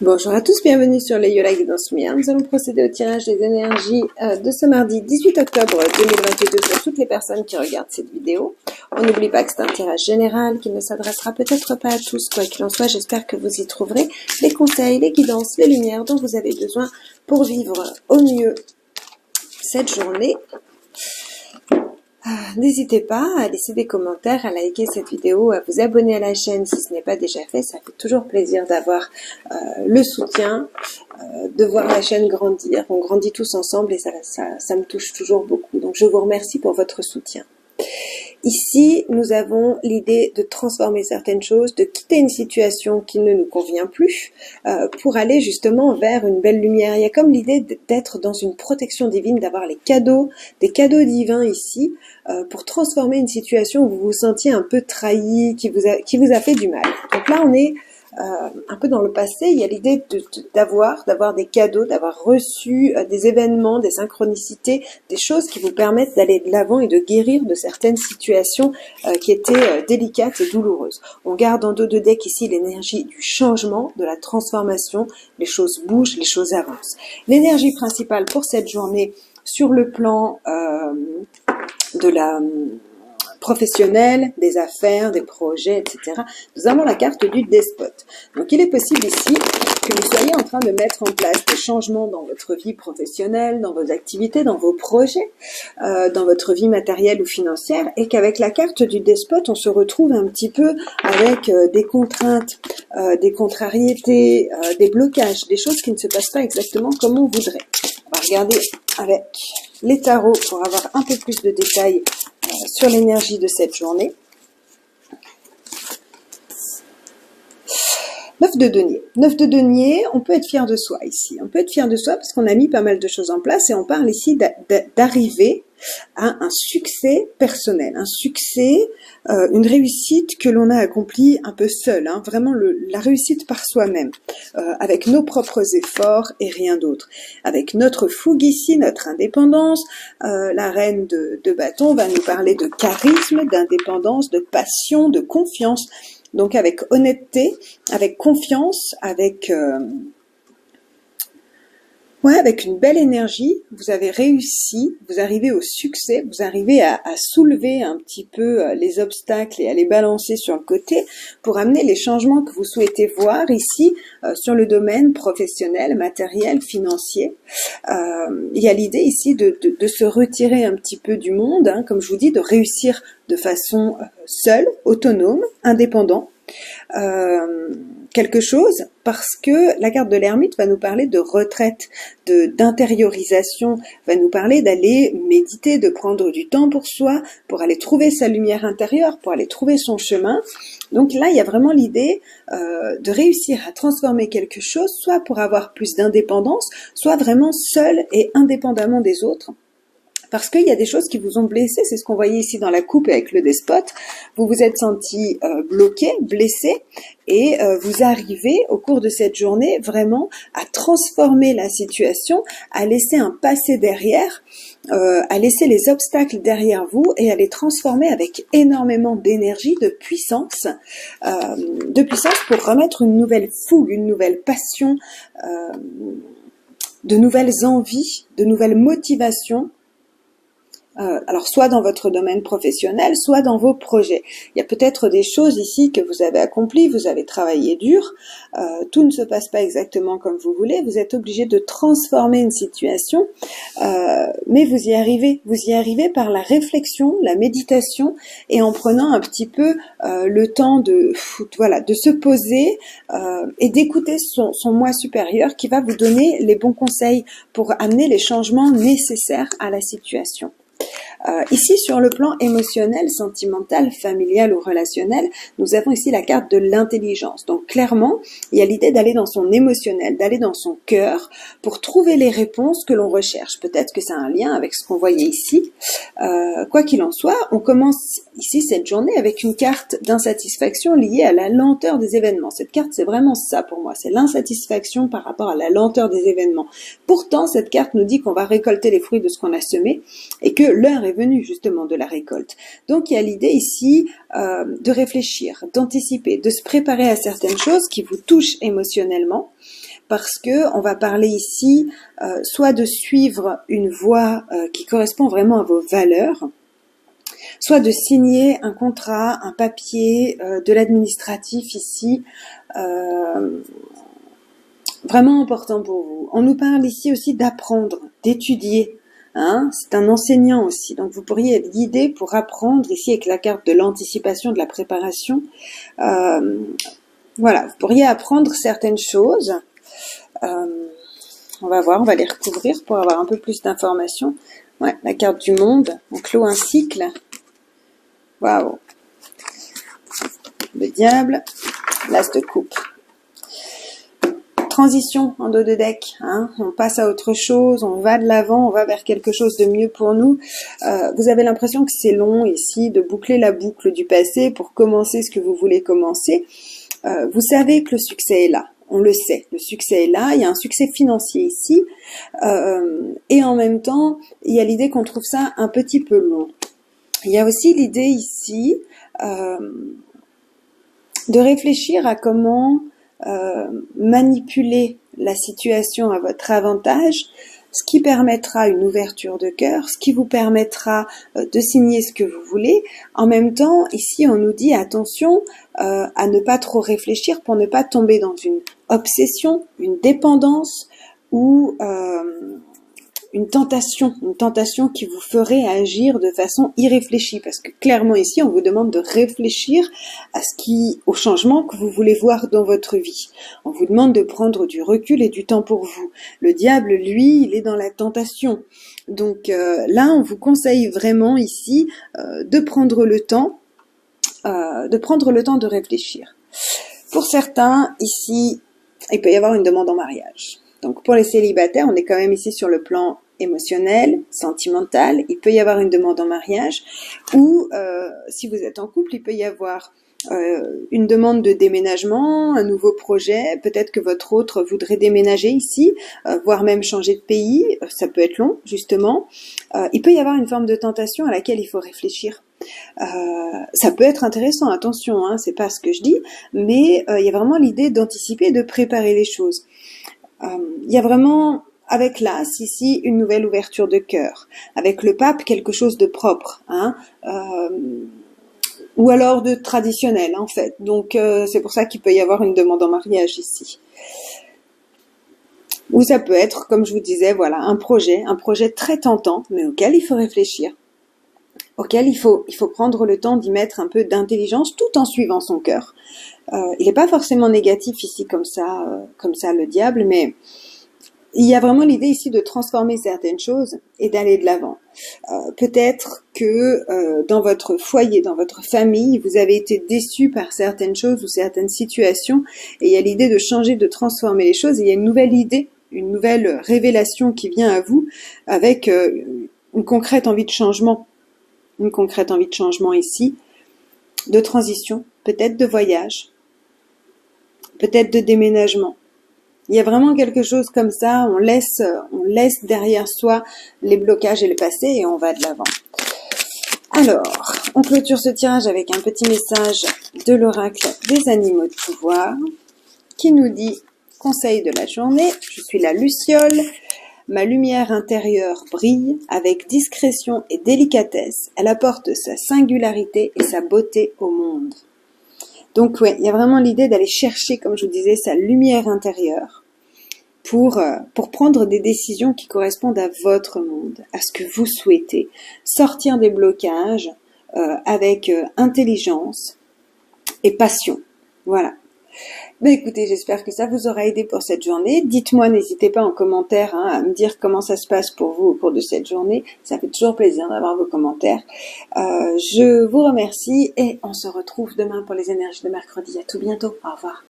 Bonjour à tous, bienvenue sur les Yola Guidance Mia. Nous allons procéder au tirage des énergies de ce mardi 18 octobre 2022 pour toutes les personnes qui regardent cette vidéo. On n'oublie pas que c'est un tirage général qui ne s'adressera peut-être pas à tous. Quoi qu'il en soit, j'espère que vous y trouverez les conseils, les guidances, les lumières dont vous avez besoin pour vivre au mieux cette journée. N'hésitez pas à laisser des commentaires, à liker cette vidéo, à vous abonner à la chaîne si ce n'est pas déjà fait. Ça fait toujours plaisir d'avoir le soutien, de voir la chaîne grandir. On grandit tous ensemble et ça me touche toujours beaucoup. Donc je vous remercie pour votre soutien. Ici, nous avons l'idée de transformer certaines choses, de quitter une situation qui ne nous convient plus pour aller justement vers une belle lumière. Il y a comme l'idée d'être dans une protection divine, d'avoir les cadeaux, des cadeaux divins ici pour transformer une situation où vous vous sentiez un peu trahi, qui vous a fait du mal. Donc là, on est un peu dans le passé. Il y a l'idée d'avoir des cadeaux, d'avoir reçu des événements, des synchronicités, des choses qui vous permettent d'aller de l'avant et de guérir de certaines situations qui étaient délicates et douloureuses. On garde en dos de deck ici l'énergie du changement, de la transformation. Les choses bougent, les choses avancent. L'énergie principale pour cette journée sur le plan de la professionnel, des affaires, des projets, etc. Nous avons la carte du despote. Donc il est possible ici que vous soyez en train de mettre en place des changements dans votre vie professionnelle, dans vos activités, dans vos projets, dans votre vie matérielle ou financière, et qu'avec la carte du despote, on se retrouve un petit peu avec des contraintes, des contrariétés, des blocages, des choses qui ne se passent pas exactement comme on voudrait. On va regarder avec les tarots pour avoir un peu plus de détails sur l'énergie de cette journée. 9 de denier. 9 de denier, on peut être fier de soi ici. On peut être fier de soi parce qu'on a mis pas mal de choses en place et on parle ici d'arriver à un succès personnel, un succès, une réussite que l'on a accomplie un peu seul, hein, vraiment la réussite par soi-même, avec nos propres efforts et rien d'autre. Avec notre fougue ici, notre indépendance, la reine de bâton va nous parler de charisme, d'indépendance, de passion, de confiance. Donc avec honnêteté, avec confiance, avec une belle énergie, vous avez réussi, vous arrivez au succès, vous arrivez à soulever un petit peu les obstacles et à les balancer sur le côté pour amener les changements que vous souhaitez voir ici sur le domaine professionnel, matériel, financier. Il y a l'idée ici de se retirer un petit peu du monde, hein, comme je vous dis, de réussir de façon seule, autonome, indépendant. Quelque chose parce que la carte de l'ermite va nous parler de retraite, d'intériorisation, va nous parler d'aller méditer, de prendre du temps pour soi, pour aller trouver sa lumière intérieure, pour aller trouver son chemin. Donc là, il y a vraiment l'idée de réussir à transformer quelque chose, soit pour avoir plus d'indépendance, soit vraiment seul et indépendamment des autres. Parce qu'il y a des choses qui vous ont blessé, c'est ce qu'on voyait ici dans la coupe avec le despote. Vous vous êtes senti bloqué, blessé, et vous arrivez au cours de cette journée vraiment à transformer la situation, à laisser un passé derrière, à laisser les obstacles derrière vous et à les transformer avec énormément d'énergie, de puissance pour remettre une nouvelle fougue, une nouvelle passion, de nouvelles envies, de nouvelles motivations. Alors soit dans votre domaine professionnel, soit dans vos projets. Il y a peut-être des choses ici que vous avez accomplies, vous avez travaillé dur, tout ne se passe pas exactement comme vous voulez, vous êtes obligé de transformer une situation, mais vous y arrivez par la réflexion, la méditation, et en prenant un petit peu le temps de se poser et d'écouter son moi supérieur qui va vous donner les bons conseils pour amener les changements nécessaires à la situation. Ici, sur le plan émotionnel, sentimental, familial ou relationnel, nous avons ici la carte de l'intelligence. Donc clairement, il y a l'idée d'aller dans son émotionnel, d'aller dans son cœur pour trouver les réponses que l'on recherche. Peut-être que ça a un lien avec ce qu'on voyait ici. Quoi qu'il en soit, on commence ici cette journée avec une carte d'insatisfaction liée à la lenteur des événements. Cette carte, c'est vraiment ça pour moi, c'est l'insatisfaction par rapport à la lenteur des événements. Pourtant, cette carte nous dit qu'on va récolter les fruits de ce qu'on a semé et que l'heure est venue justement de la récolte. Donc il y a l'idée ici de réfléchir, d'anticiper, de se préparer à certaines choses qui vous touchent émotionnellement, parce que on va parler ici soit de suivre une voie qui correspond vraiment à vos valeurs, soit de signer un contrat, un papier, de l'administratif ici, vraiment important pour vous. On nous parle ici aussi d'apprendre, d'étudier. Hein, c'est un enseignant aussi, donc vous pourriez être guidé pour apprendre ici avec la carte de l'anticipation, de la préparation. Voilà, vous pourriez apprendre certaines choses. On va voir, on va les recouvrir pour avoir un peu plus d'informations. Ouais, la carte du monde, on clôt un cycle. Waouh. Le diable, l'as de coupe. Transition en dos de deck, hein. On passe à autre chose, on va de l'avant, on va vers quelque chose de mieux pour nous. Vous avez l'impression que c'est long ici de boucler la boucle du passé pour commencer ce que vous voulez commencer. Vous savez que le succès est là, on le sait, le succès est là, il y a un succès financier ici, et en même temps, il y a l'idée qu'on trouve ça un petit peu long. Il y a aussi l'idée ici de réfléchir à comment manipuler la situation à votre avantage, ce qui permettra une ouverture de cœur, ce qui vous permettra de signer ce que vous voulez. En même temps, ici, on nous dit attention à ne pas trop réfléchir pour ne pas tomber dans une obsession, une dépendance ou une tentation qui vous ferait agir de façon irréfléchie, parce que clairement ici on vous demande de réfléchir au changement que vous voulez voir dans votre vie. On vous demande de prendre du recul et du temps pour vous. Le diable, lui, il est dans la tentation. Donc là, on vous conseille vraiment ici de prendre le temps de réfléchir. Pour certains, ici, il peut y avoir une demande en mariage. Donc pour les célibataires, on est quand même ici sur le plan émotionnel, sentimental. Il peut y avoir une demande en mariage, ou si vous êtes en couple, il peut y avoir une demande de déménagement, un nouveau projet. Peut-être que votre autre voudrait déménager ici, voire même changer de pays. Ça peut être long, justement. Il peut y avoir une forme de tentation à laquelle il faut réfléchir. Ça peut être intéressant, attention, hein, c'est pas ce que je dis, mais il y a vraiment l'idée d'anticiper, de préparer les choses. Il y a vraiment, avec l'As, ici, une nouvelle ouverture de cœur. Avec le pape, quelque chose de propre, hein, ou alors de traditionnel, en fait. Donc, c'est pour ça qu'il peut y avoir une demande en mariage ici. Ou ça peut être, comme je vous disais, voilà, un projet très tentant, mais auquel il faut réfléchir, auquel il faut prendre le temps d'y mettre un peu d'intelligence tout en suivant son cœur. Il n'est pas forcément négatif ici comme ça le diable, mais il y a vraiment l'idée ici de transformer certaines choses et d'aller de l'avant. Peut-être que dans votre foyer, dans votre famille, vous avez été déçus par certaines choses ou certaines situations, et il y a l'idée de changer, de transformer les choses, et il y a une nouvelle idée, une nouvelle révélation qui vient à vous avec une concrète envie de changement ici, de transition, peut-être de voyage, peut-être de déménagement. Il y a vraiment quelque chose comme ça, on laisse derrière soi les blocages et le passé et on va de l'avant. Alors, on clôture ce tirage avec un petit message de l'oracle des animaux de pouvoir qui nous dit « Conseil de la journée, je suis la Luciole, ma lumière intérieure brille avec discrétion et délicatesse, elle apporte sa singularité et sa beauté au monde. » Donc ouais, il y a vraiment l'idée d'aller chercher, comme je vous disais, sa lumière intérieure pour prendre des décisions qui correspondent à votre monde, à ce que vous souhaitez. Sortir des blocages avec intelligence et passion. Voilà. Ben écoutez, j'espère que ça vous aura aidé pour cette journée. Dites-moi, n'hésitez pas en commentaire à me dire comment ça se passe pour vous au cours de cette journée. Ça fait toujours plaisir d'avoir vos commentaires. Je vous remercie et on se retrouve demain pour les énergies de mercredi. À tout bientôt. Au revoir.